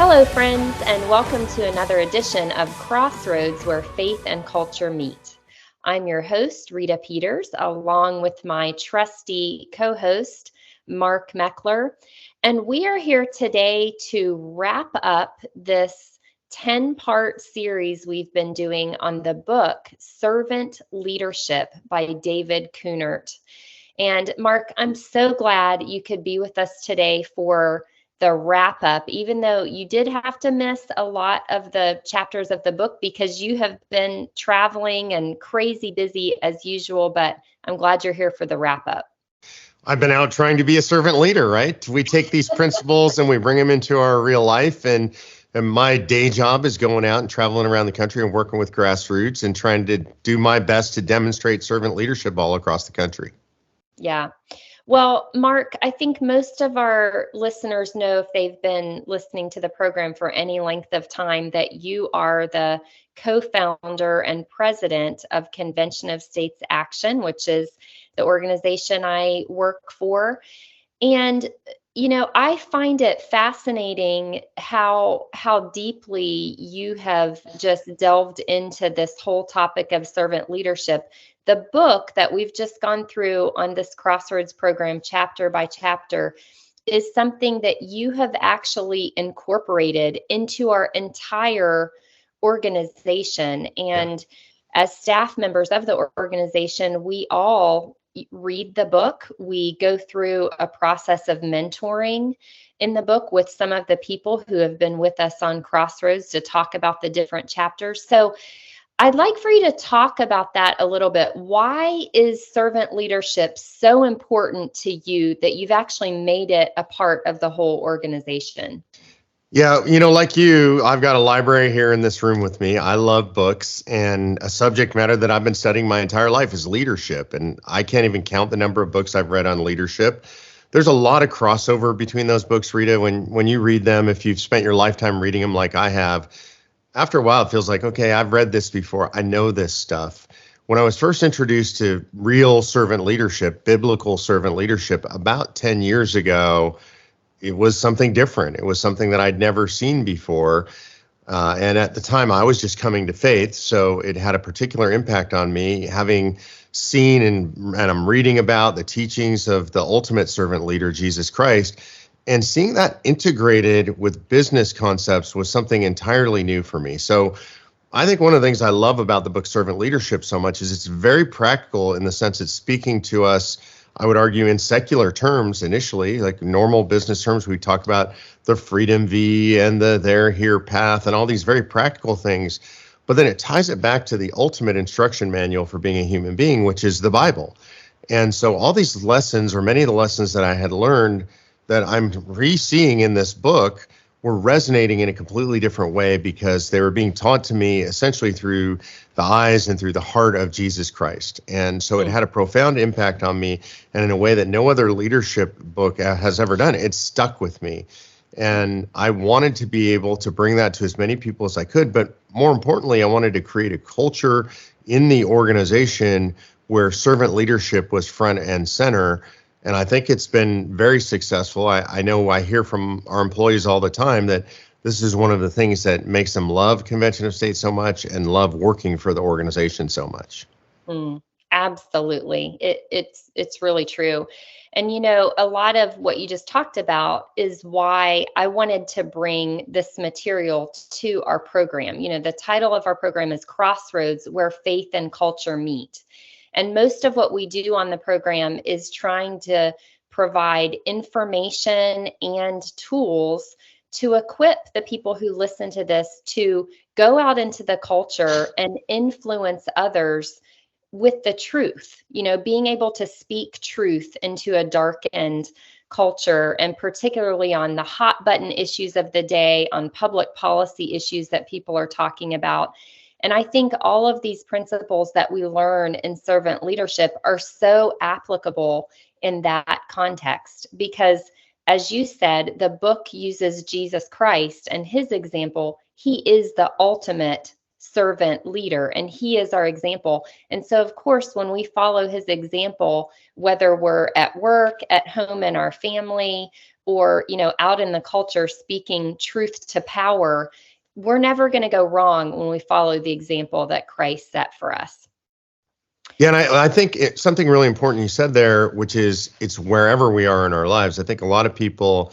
Hello, friends, and welcome to another edition of Crossroads, where faith and culture meet. I'm your host, Rita Peters, along with my trusty co-host, Mark Meckler, and we are here today to wrap up this 10-part series we've been doing on the book, Servant Leadership by David Kunert. And Mark, I'm so glad you could be with us today for the wrap up, even though you did have to miss a lot of the chapters of the book because you have been traveling and crazy busy as usual, but I'm glad you're here for the wrap up. I've been out trying to be a servant leader, right? We take these principles and we bring them into our real life. And my day job is going out and traveling around the country and working with Grassroots and trying to do my best to demonstrate servant leadership all across the country. Yeah. Well, Mark, I think most of our listeners know, if they've been listening to the program for any length of time, that you are the co-founder and president of Convention of States Action, which is the organization I work for. And, I find it fascinating how deeply you have just delved into this whole topic of servant leadership. The book that we've just gone through on this Crossroads program, chapter by chapter, is something that you have actually incorporated into our entire organization. And as staff members of the organization, we all read the book. We go through a process of mentoring in the book with some of the people who have been with us on Crossroads to talk about the different chapters. So I'd like for you to talk about that a little bit. Why is servant leadership so important to you that you've actually made it a part of the whole organization? Yeah, like you, I've got a library here in this room with me. I love books, and a subject matter that I've been studying my entire life is leadership. And I can't even count the number of books I've read on leadership. There's a lot of crossover between those books, Rita. When you read them, if you've spent your lifetime reading them like I have, after a while, it feels like, okay, I've read this before. I know this stuff. When I was first introduced to real servant leadership, biblical servant leadership, about 10 years ago, it was something different. It was something that I'd never seen before. And at the time, I was just coming to faith. So it had a particular impact on me, having seen and I'm reading about the teachings of the ultimate servant leader, Jesus Christ. And seeing that integrated with business concepts was something entirely new for me. So I think one of the things I love about the book Servant Leadership so much is it's very practical in the sense it's speaking to us, I would argue, in secular terms initially, like normal business terms. We talk about the Freedom V and the There Here path and all these very practical things. But then it ties it back to the ultimate instruction manual for being a human being, which is the Bible. And so all these lessons, or many of the lessons that I had learned that I'm re-seeing in this book, were resonating in a completely different way because they were being taught to me essentially through the eyes and through the heart of Jesus Christ. And so it had a profound impact on me, and in a way that no other leadership book has ever done. It stuck with me. And I wanted to be able to bring that to as many people as I could. But more importantly, I wanted to create a culture in the organization where servant leadership was front and center. And I think it's been very successful. I know I hear from our employees all the time that this is one of the things that makes them love Convention of States so much and love working for the organization so much. Absolutely. It's really true. And, a lot of what you just talked about is why I wanted to bring this material to our program. The title of our program is Crossroads, where faith and culture meet. And most of what we do on the program is trying to provide information and tools to equip the people who listen to this to go out into the culture and influence others with the truth, being able to speak truth into a darkened culture, and particularly on the hot button issues of the day, on public policy issues that people are talking about. And I think all of these principles that we learn in servant leadership are so applicable in that context because, as you said, the book uses Jesus Christ and his example. He is the ultimate servant leader, and he is our example. And so, of course, when we follow his example, whether we're at work, at home, in our family, or, out in the culture speaking truth to power, we're never going to go wrong when we follow the example that Christ set for us. Yeah, and I think something really important you said there, which is it's wherever we are in our lives. I think a lot of people,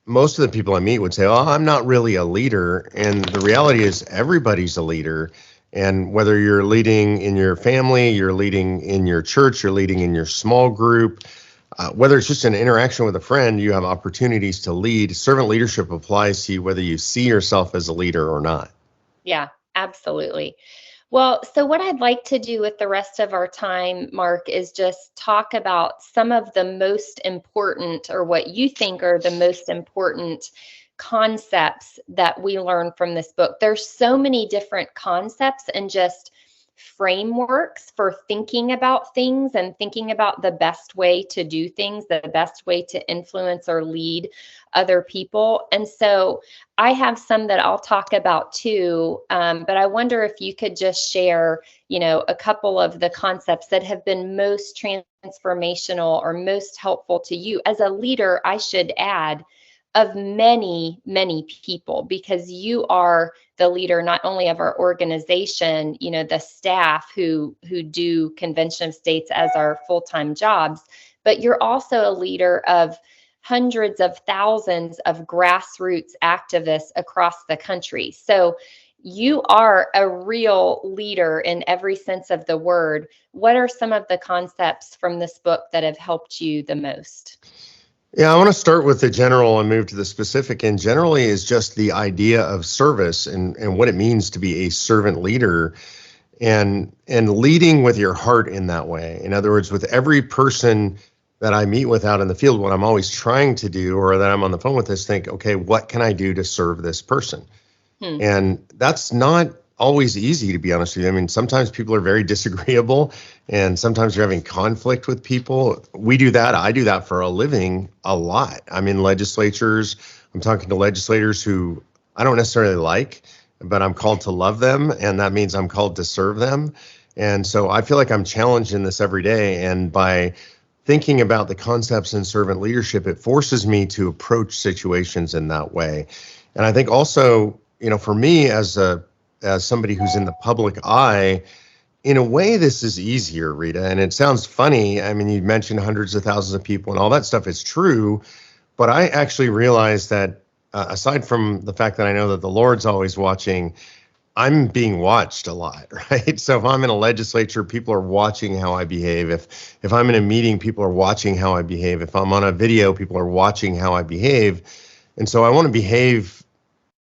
most of the people I meet would say, "Oh, I'm not really a leader." And the reality is everybody's a leader. And whether you're leading in your family, you're leading in your church, you're leading in your small group, whether it's just an interaction with a friend, you have opportunities to lead. Servant leadership applies to you whether you see yourself as a leader or not. Yeah, absolutely. Well, so what I'd like to do with the rest of our time, Mark, is just talk about some of the most important, or what you think are the most important concepts that we learn from this book. There's so many different concepts and just frameworks for thinking about things and thinking about the best way to do things, the best way to influence or lead other people. And so I have some that I'll talk about too, but I wonder if you could just share, a couple of the concepts that have been most transformational or most helpful to you as a leader, I should add, of many, many people, because you are the leader not only of our organization, the staff who do Convention of States as our full-time jobs, but you're also a leader of hundreds of thousands of grassroots activists across the country. So you are a real leader in every sense of the word. What are some of the concepts from this book that have helped you the most? Yeah, I want to start with the general and move to the specific. And generally is just the idea of service and what it means to be a servant leader and leading with your heart in that way. In other words, with every person that I meet with out in the field, what I'm always trying to do, or that I'm on the phone with, is think, okay, what can I do to serve this person? And that's not always easy, to be honest with you. I mean, sometimes people are very disagreeable, and sometimes you're having conflict with people. We do that. I do that for a living a lot. I'm in legislatures. I'm talking to legislators who I don't necessarily like, but I'm called to love them, and that means I'm called to serve them. And so I feel like I'm challenged in this every day. And by thinking about the concepts in servant leadership, it forces me to approach situations in that way. And I think also, for me as somebody who's in the public eye, in a way, this is easier, Rita. And it sounds funny. I mean, you mentioned hundreds of thousands of people and all that stuff is true. But I actually realized that aside from the fact that I know that the Lord's always watching, I'm being watched a lot, right? So if I'm in a legislature, people are watching how I behave. If I'm in a meeting, people are watching how I behave. If I'm on a video, people are watching how I behave. And so I want to behave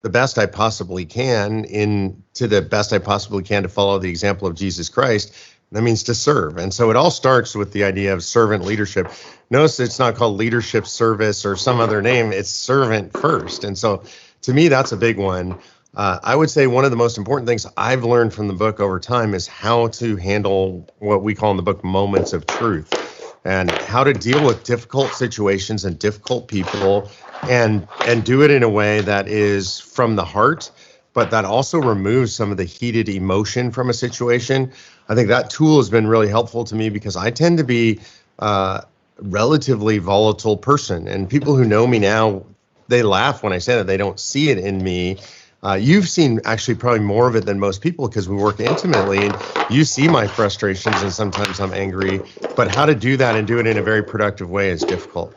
the best I possibly can to the best I possibly can to follow the example of Jesus Christ. That means to serve. And so it all starts with the idea of servant leadership. Notice it's not called leadership service or some other name. It's servant first. And so to me, that's a big one. I would say one of the most important things I've learned from the book over time is how to handle what we call in the book moments of truth, and how to deal with difficult situations and difficult people and do it in a way that is from the heart, but that also removes some of the heated emotion from a situation. I think that tool has been really helpful to me because I tend to be a relatively volatile person, and people who know me now, they laugh when I say that. They don't see it in me. You've seen actually probably more of it than most people because we work intimately, and you see my frustrations, and sometimes I'm angry, but how to do that and do it in a very productive way is difficult.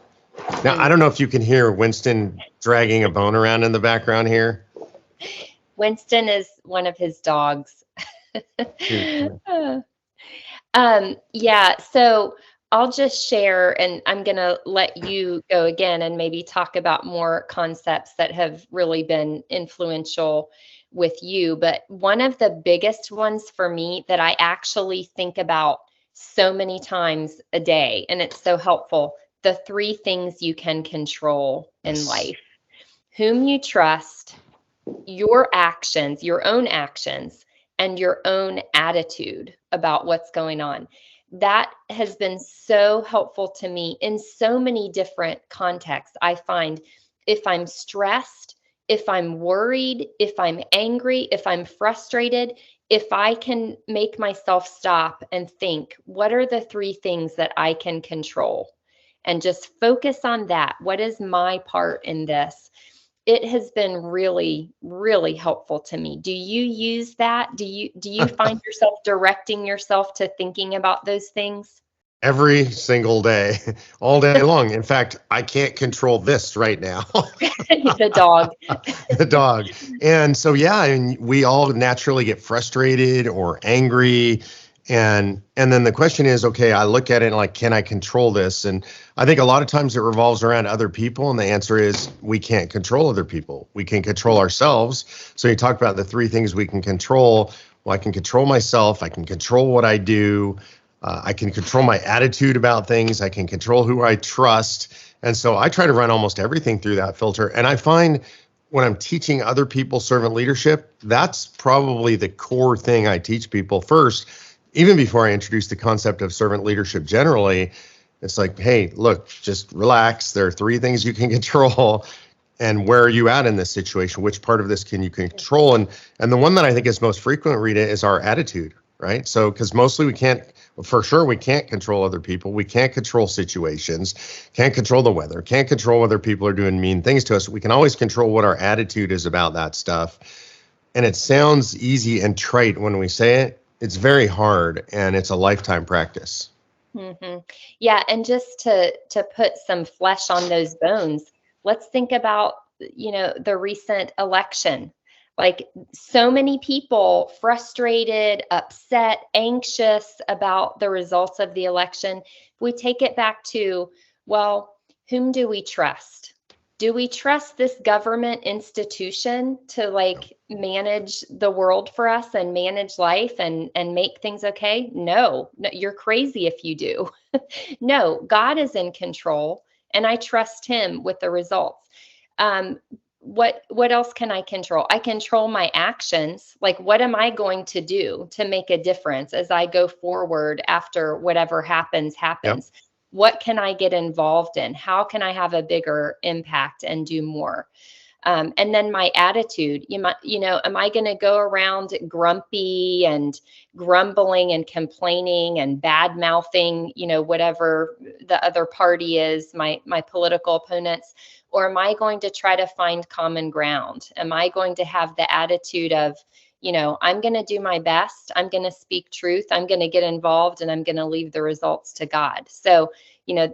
Now, I don't know if you can hear Winston dragging a bone around in the background here. Winston is one of his dogs. Yeah, so I'll just share, and I'm going to let you go again and maybe talk about more concepts that have really been influential with you. But one of the biggest ones for me that I actually think about so many times a day, and it's so helpful, the 3 things you can control in life: whom you trust, your actions, your own actions, and your own attitude about what's going on. That has been so helpful to me in so many different contexts. I find if I'm stressed, if I'm worried, if I'm angry, if I'm frustrated, if I can make myself stop and think, what are the 3 things that I can control? and just focus on that. What is my part in this? It has been really, really helpful to me. Do you use that? Do you find yourself directing yourself to thinking about those things? Every single day, all day long. In fact, I can't control this right now. The dog. The dog. And so, yeah, and we all naturally get frustrated or angry. And then the question is, okay, I look at it and like, can I control this? And I think a lot of times it revolves around other people. And the answer is we can't control other people. We can control ourselves. So you talk about the three things we can control. Well, I can control myself. I can control what I do. I can control my attitude about things. I can control who I trust. And so I try to run almost everything through that filter. And I find when I'm teaching other people servant leadership, that's probably the core thing I teach people first. Even before I introduce the concept of servant leadership generally, it's like, hey, look, just relax. There are three things you can control. And where are you at in this situation? Which part of this can you control? And the one that I think is most frequent, Rita, is our attitude, right? So, because mostly we can't control other people. We can't control situations, can't control the weather, can't control whether people are doing mean things to us. We can always control what our attitude is about that stuff. And it sounds easy and trite when we say it. It's very hard, and it's a lifetime practice. Mm-hmm. Yeah, and just to put some flesh on those bones, let's think about, the recent election. Like, so many people frustrated, upset, anxious about the results of the election. If we take it back to, well, whom do we trust? Do we trust this government institution to manage the world for us and manage life and make things okay? No, you're crazy if you do. No, God is in control, and I trust him with the results. What else can I control? I control my actions. Like, what am I going to do to make a difference as I go forward after whatever happens? Yep. What can I get involved in? How can I have a bigger impact and do more? And then my attitude, am I going to go around grumpy and grumbling and complaining and bad mouthing, whatever the other party is, my political opponents? Or am I going to try to find common ground? Am I going to have the attitude of, I'm going to do my best. I'm going to speak truth. I'm going to get involved, and I'm going to leave the results to God. So,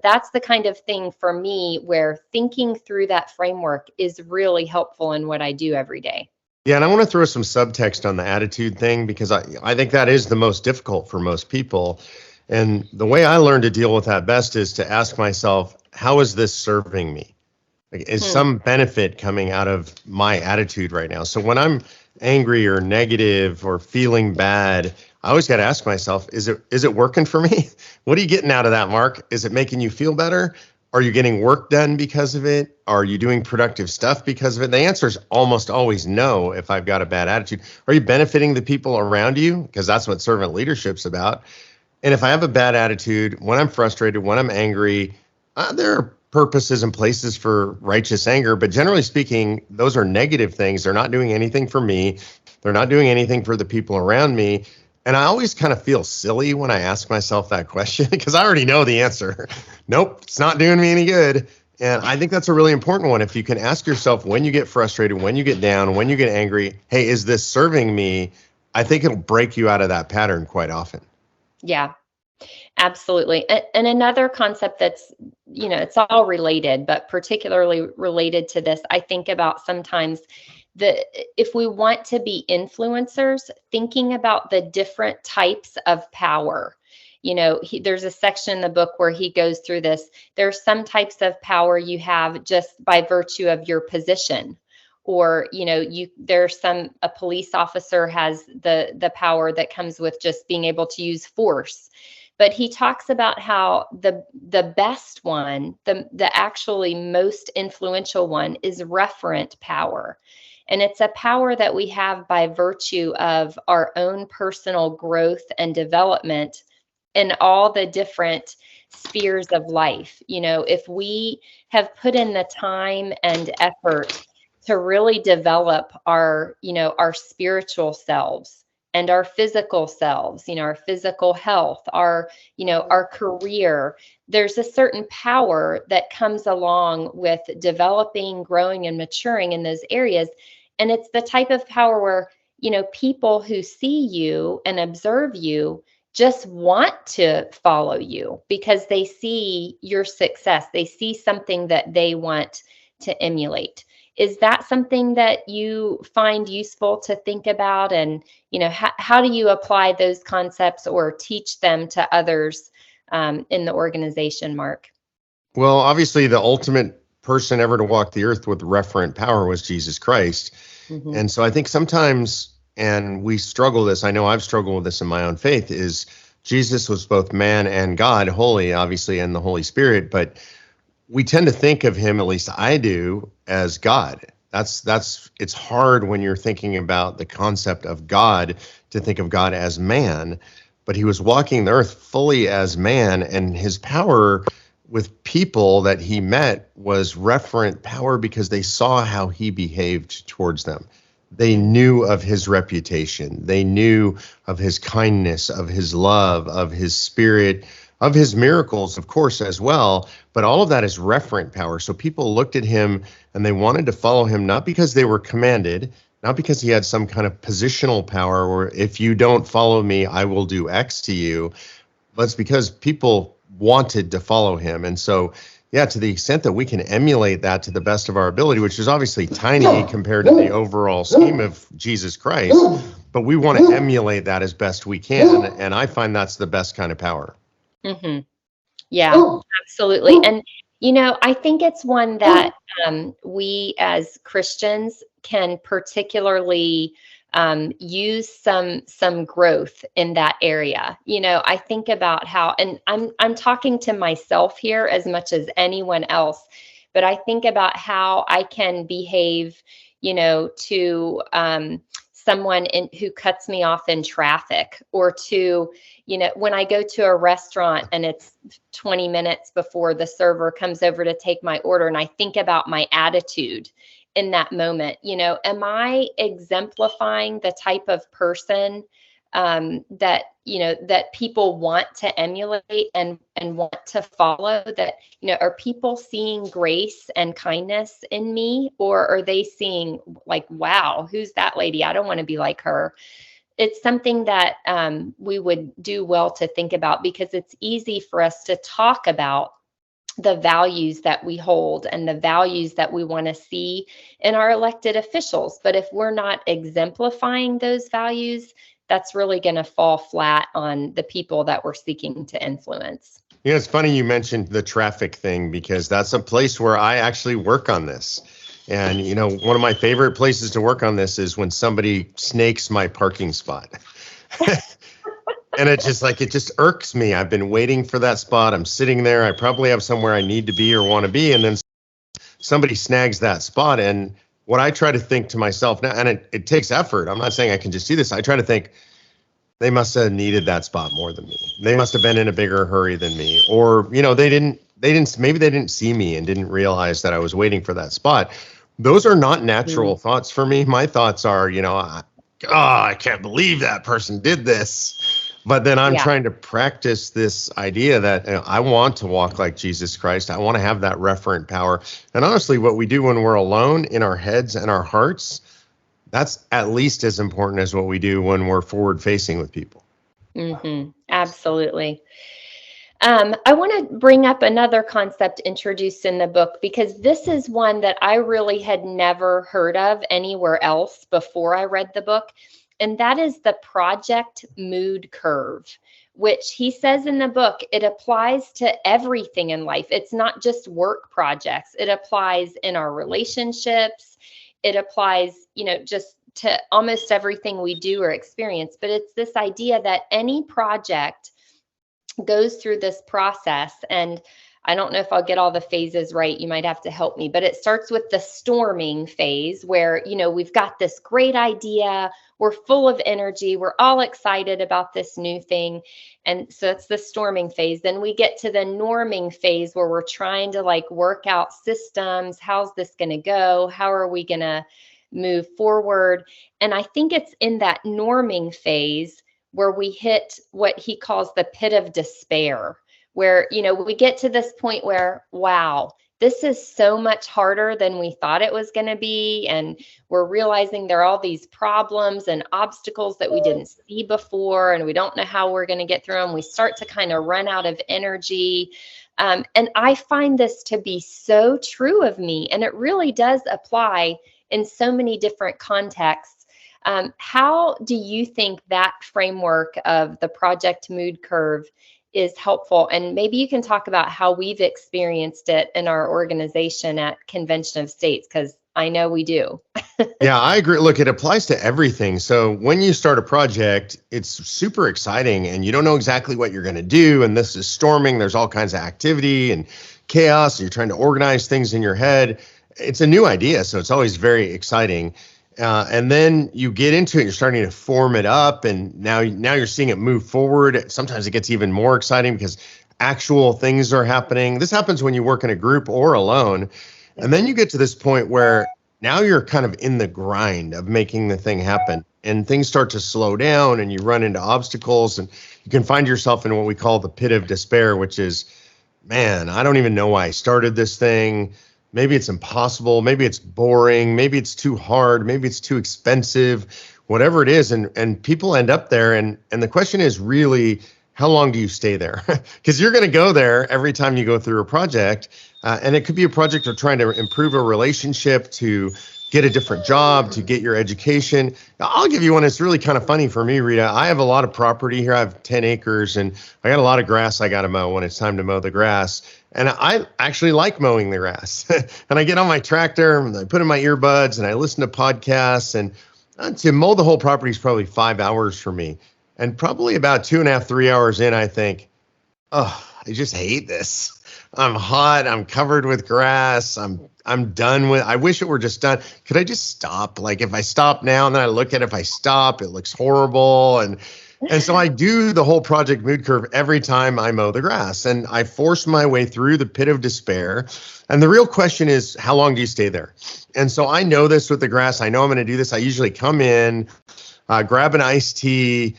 that's the kind of thing for me where thinking through that framework is really helpful in what I do every day. Yeah, and I want to throw some subtext on the attitude thing, because I think that is the most difficult for most people. And the way I learn to deal with that best is to ask myself, how is this serving me? Like, is some benefit coming out of my attitude right now? So when I'm angry or negative or feeling bad, I always got to ask myself, is it working for me? What are you getting out of that, Mark? Is it making you feel better? Are you getting work done because of it? Are you doing productive stuff because of it? The answer is almost always no if I've got a bad attitude. Are you benefiting the people around you? Because that's what servant leadership's about. And if I have a bad attitude, when I'm frustrated, when I'm angry, there are purposes and places for righteous anger, but generally speaking, those are negative things. They're not doing anything for me. They're not doing anything for the people around me. And I always kind of feel silly when I ask myself that question, because I already know the answer. Nope, it's not doing me any good. And I think that's a really important one. If you can ask yourself, when you get frustrated, when you get down, when you get angry, hey, is this serving me? I think it'll break you out of that pattern quite often. Yeah. Absolutely. And another concept that's, it's all related, but particularly related to this, I think about sometimes if we want to be influencers, thinking about the different types of power. There's a section in the book where he goes through this. There's some types of power you have just by virtue of your position. Or, a police officer has the power that comes with just being able to use force. But he talks about how the best one, the actually most influential one, is referent power. And it's a power that we have by virtue of our own personal growth and development in all the different spheres of life. If we have put in the time and effort to really develop our spiritual selves and our physical selves, our physical health, our career, there's a certain power that comes along with developing, growing, and maturing in those areas. And it's the type of power where, people who see you and observe you just want to follow you because they see your success. They see something that they want to emulate. Is that something that you find useful to think about? And, how do you apply those concepts or teach them to others in the organization, Mark? Well, obviously, the ultimate person ever to walk the earth with referent power was Jesus Christ. Mm-hmm. And so I think sometimes, and we struggle with this, I know I've struggled with this in my own faith, is Jesus was both man and God, holy, obviously, and the Holy Spirit, but we tend to think of him, at least I do, as God. It's hard when you're thinking about the concept of God to think of God as man, but he was walking the earth fully as man, and his power with people that he met was referent power because they saw how he behaved towards them. They knew of his reputation. They knew of his kindness, of his love, of his spirit, of his miracles, of course, as well. But all of that is referent power. So people looked at him and they wanted to follow him, not because they were commanded, not because he had some kind of positional power or if you don't follow me, I will do X to you, but it's because people wanted to follow him. And so, yeah, to the extent that we can emulate that to the best of our ability, which is obviously tiny compared to the overall scheme of Jesus Christ, but we want to emulate that as best we can. And I find that's the best kind of power. Mm-hmm. Yeah, absolutely. And, I think it's one that we as Christians can particularly use some growth in that area. I think about how, and I'm talking to myself here as much as anyone else, but I think about how I can behave, to someone who cuts me off in traffic, or to, when I go to a restaurant and it's 20 minutes before the server comes over to take my order, and I think about my attitude in that moment. Am I exemplifying the type of person that people want to emulate and want to follow? That, are people seeing grace and kindness in me, or are they seeing like, wow, who's that lady? I don't want to be like her. It's something that we would do well to think about, because it's easy for us to talk about the values that we hold and the values that we want to see in our elected officials. But if we're not exemplifying those values, that's really going to fall flat on the people that we're seeking to influence. It's funny you mentioned the traffic thing, because that's a place where I actually work on this. And, one of my favorite places to work on this is when somebody snakes my parking spot. And it just irks me. I've been waiting for that spot. I'm sitting there. I probably have somewhere I need to be or want to be. And then somebody snags that spot. And what I try to think to myself now, and it takes effort. I'm not saying I can just do this. I try to think, they must have needed that spot more than me. They must have been in a bigger hurry than me. Or, maybe they didn't see me and didn't realize that I was waiting for that spot. Those are not natural thoughts for me. My thoughts are, I can't believe that person did this. But then I'm trying to practice this idea that I want to walk like Jesus Christ. I want to have that referent power. And honestly, what we do when we're alone in our heads and our hearts, that's at least as important as what we do when we're forward facing with people. Mm-hmm. Absolutely. I want to bring up another concept introduced in the book, because this is one that I really had never heard of anywhere else before I read the book. And that is the project mood curve, which he says in the book, it applies to everything in life. It's not just work projects. It applies in our relationships. It applies, just to almost everything we do or experience. But it's this idea that any project goes through this process. And I don't know if I'll get all the phases right. You might have to help me, but it starts with the storming phase where, we've got this great idea. We're full of energy. We're all excited about this new thing. And so it's the storming phase. Then we get to the norming phase where we're trying to work out systems. How's this going to go? How are we going to move forward? And I think it's in that norming phase where we hit what he calls the pit of despair, where, we get to this point where, wow, this is so much harder than we thought it was going to be. And we're realizing there are all these problems and obstacles that we didn't see before, and we don't know how we're going to get through them. We start to kind of run out of energy. And I find this to be so true of me, and it really does apply in so many different contexts. How do you think that framework of the project mood curve is helpful? And maybe you can talk about how we've experienced it in our organization at Convention of States, because I know we do. Yeah, I agree. Look, it applies to everything. So when you start a project, it's super exciting and you don't know exactly what you're going to do. And this is storming. There's all kinds of activity and chaos. You're trying to organize things in your head. It's a new idea, so it's always very exciting. And then you get into it, you're starting to form it up, and now you're seeing it move forward. Sometimes it gets even more exciting because actual things are happening. This happens when you work in a group or alone. And then you get to this point where now you're kind of in the grind of making the thing happen, and things start to slow down and you run into obstacles, and you can find yourself in what we call the pit of despair, which is, man, I don't even know why I started this thing. Maybe it's impossible. Maybe it's boring. Maybe it's too hard. Maybe it's too expensive, whatever it is. And people end up there. And the question is really, how long do you stay there? Because you're going to go there every time you go through a project. And it could be a project of trying to improve a relationship, to get a different job, to get your education. I'll give you one that's really kind of funny for me, Rita. I have a lot of property here. I have 10 acres and I got a lot of grass I got to mow when it's time to mow the grass. And I actually like mowing the grass. And I get on my tractor and I put in my earbuds and I listen to podcasts. And to mow the whole property is probably 5 hours for me. And probably about 2.5, 3 hours in, I think, oh, I just hate this. I'm hot. I'm covered with grass. I'm done with. I wish it were just done. Could I just stop? Like if I stop now and then I look at it, if I stop, it looks horrible. And so I do the whole project mood curve every time I mow the grass, and I force my way through the pit of despair. And the real question is, how long do you stay there? And so I know this with the grass. I know I'm going to do this. I usually come in, grab an iced tea,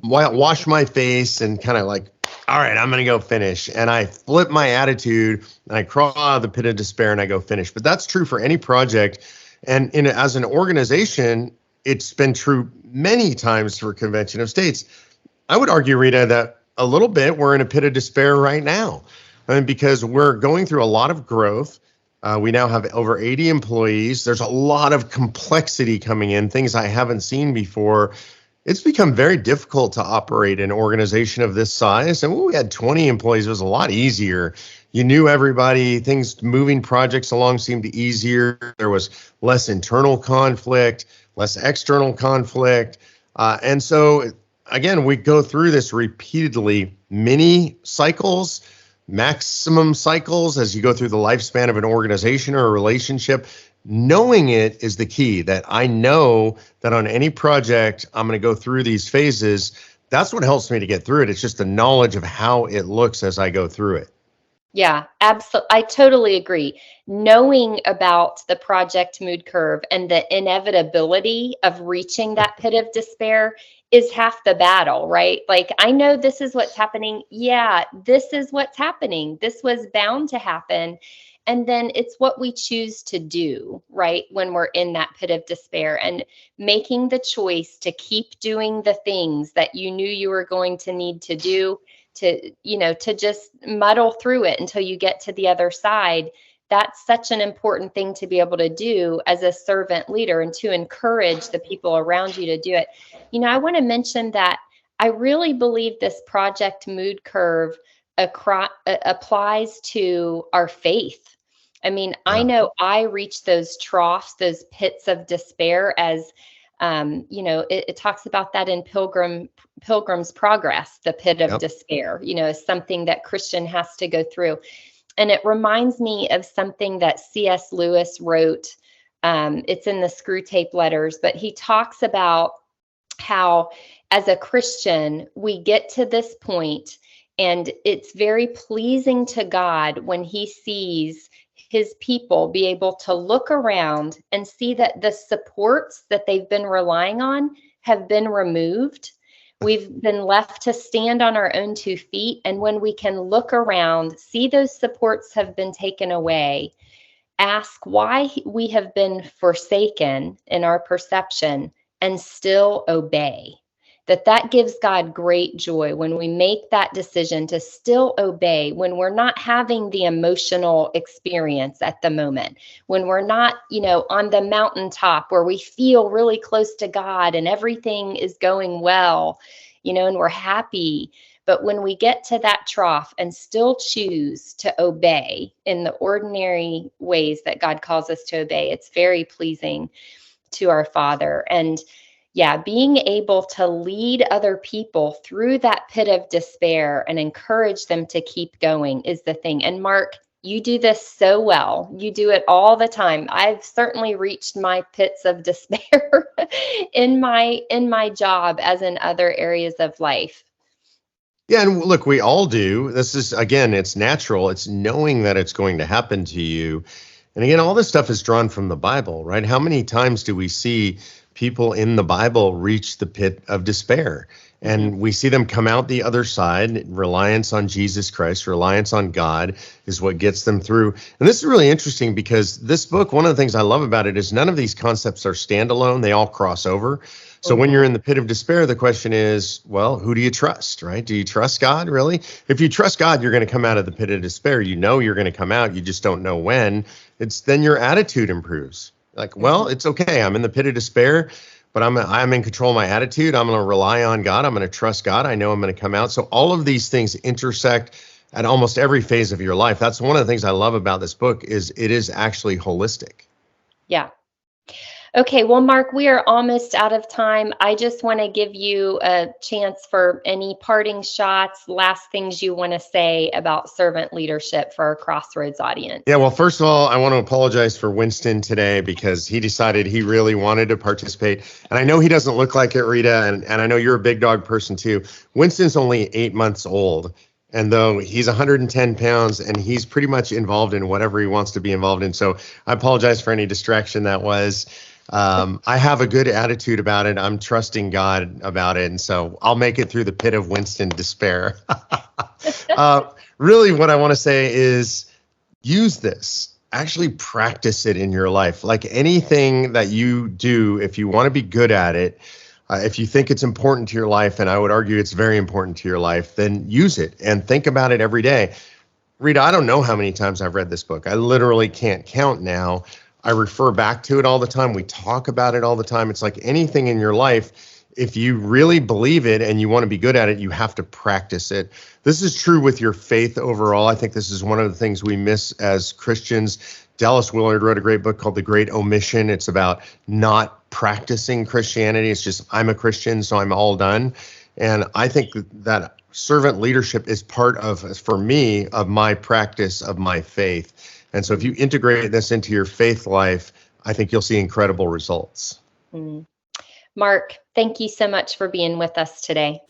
wash my face, and kind of like, all right, I'm going to go finish. And I flip my attitude and I crawl out of the pit of despair and I go finish. But that's true for any project. And as an organization, it's been true many times for Convention of States. I would argue, Rita, that a little bit we're in a pit of despair right now. Because we're going through a lot of growth. We now have over 80 employees. There's a lot of complexity coming in, things I haven't seen before. It's become very difficult to operate an organization of this size. And when we had 20 employees, it was a lot easier. You knew everybody, things moving projects along seemed easier. There was less internal conflict, less external conflict. And so, again, we go through this repeatedly, mini cycles, maximum cycles as you go through the lifespan of an organization or a relationship. Knowing it is the key, that I know that on any project, I'm going to go through these phases. That's what helps me to get through it. It's just the knowledge of how it looks as I go through it. Yeah, absolutely. I totally agree. Knowing about the project mood curve and the inevitability of reaching that pit of despair is half the battle, right? Like, I know this is what's happening. Yeah, this is what's happening. This was bound to happen. And then it's what we choose to do, right? When we're in that pit of despair, and making the choice to keep doing the things that you knew you were going to need to do, to just muddle through it until you get to the other side. That's such an important thing to be able to do as a servant leader, and to encourage the people around you to do it. I want to mention that I really believe this project mood curve applies to our faith. I mean, I know I reach those troughs, those pits of despair, as it talks about that in Pilgrim's Progress, the pit of despair, is something that Christian has to go through. And it reminds me of something that C.S. Lewis wrote. It's in the Screw Tape Letters, but he talks about how, as a Christian, we get to this point, and it's very pleasing to God when he sees his people be able to look around and see that the supports that they've been relying on have been removed, We've been left to stand on our own 2 feet. And when we can look around, see those supports have been taken away, ask why we have been forsaken in our perception, and still obey. That gives God great joy when we make that decision to still obey, when we're not having the emotional experience at the moment, when we're not, on the mountaintop where we feel really close to God and everything is going well, and we're happy. But when we get to that trough and still choose to obey in the ordinary ways that God calls us to obey, it's very pleasing to our Father. And yeah, being able to lead other people through that pit of despair and encourage them to keep going is the thing. And Mark, you do this so well. You do it all the time. I've certainly reached my pits of despair in my job as in other areas of life. Yeah, and look, we all do. This is, again, it's natural. It's knowing that it's going to happen to you. And again, all this stuff is drawn from the Bible, right? How many times do we see people in the Bible reach the pit of despair? And we see them come out the other side. Reliance on Jesus Christ, reliance on God is what gets them through. And this is really interesting because this book, one of the things I love about it is none of these concepts are standalone. They all cross over. So when you're in the pit of despair, the question is, well, who do you trust, right? Do you trust God, really? If you trust God, you're going to come out of the pit of despair. You know you're going to come out. You just don't know when. It's then your attitude improves. Like, well, it's okay. I'm in the pit of despair, but I'm in control of my attitude. I'm going to rely on God. I'm going to trust God. I know I'm going to come out. So all of these things intersect at almost every phase of your life. That's one of the things I love about this book is it is actually holistic. Yeah. Okay, well, Mark, we are almost out of time. I just want to give you a chance for any parting shots, last things you want to say about servant leadership for our Crossroads audience. Yeah, well, first of all, I want to apologize for Winston today because he decided he really wanted to participate. And I know he doesn't look like it, Rita, and I know you're a big dog person too. Winston's only 8 months old. And though he's 110 pounds and he's pretty much involved in whatever he wants to be involved in. So I apologize for any distraction that was. I have a good attitude about it. I'm trusting God about it. And so I'll make it through the pit of Winston despair. Really, what I want to say is use this. Actually practice it in your life. Like anything that you do, if you want to be good at it, if you think it's important to your life, and I would argue it's very important to your life, then use it and think about it every day. Rita, I don't know how many times I've read this book. I literally can't count now. I refer back to it all the time. We talk about it all the time. It's like anything in your life. If you really believe it and you want to be good at it, you have to practice it. This is true with your faith overall. I think this is one of the things we miss as Christians. Dallas Willard wrote a great book called The Great Omission. It's about not practicing Christianity. It's just, I'm a Christian, so I'm all done. And I think that servant leadership is part of, for me, of my practice of my faith. And so if you integrate this into your faith life, I think you'll see incredible results. Mark, thank you so much for being with us today.